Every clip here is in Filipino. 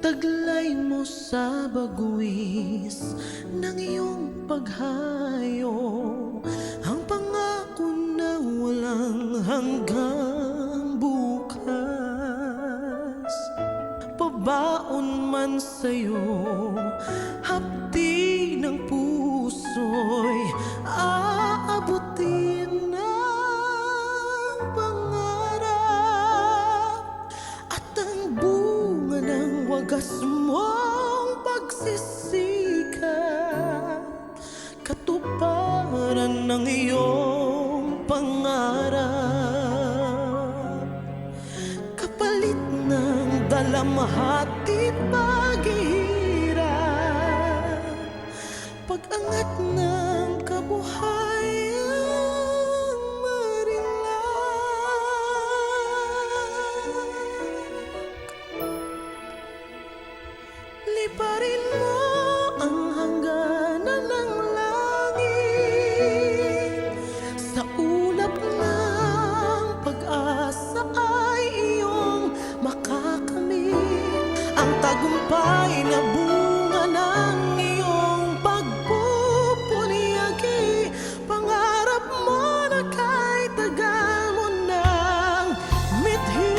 Taglay mo sa baguis ng iyong paghayo, ang pangako na walang hanggang bukas. Pabaon man sa'yo, hapdi ng puso'y aabutin ng pangarap, at ang bunga ng wagas mong pagsisikap, katuparan ng iyong pangarap. Kapalit ng dalamhati paghihirap, pag-angat ng kabuhayang marinlag. Liparin mo ang hangganan ng langit, sa ulap ng pag-asa ay iyong makakamit ang tagumpay na bunga ng iyong pagpupunyagi. Pangarap mo na kahit tagal mo nang mithin.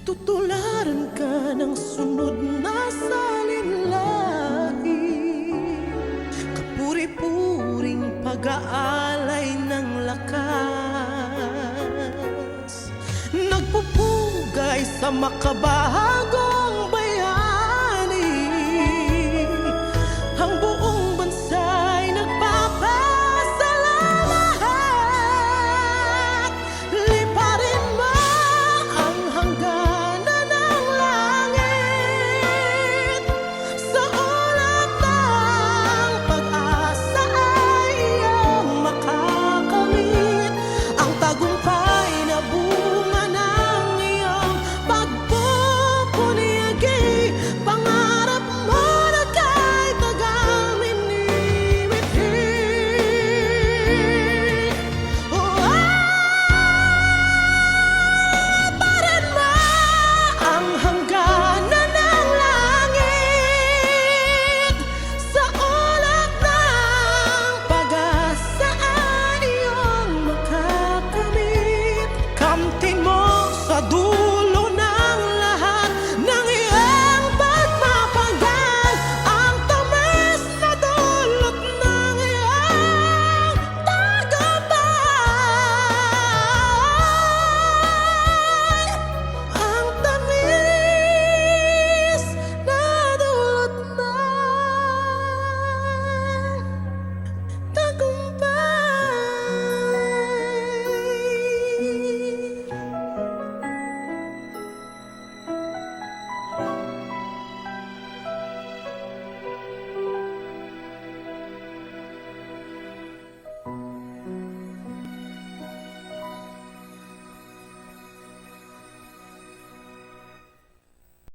Tutularan ka ng sunod na salinlahi, kapuri-puring pag-aalay ng lakas, nagpupugay sa makabago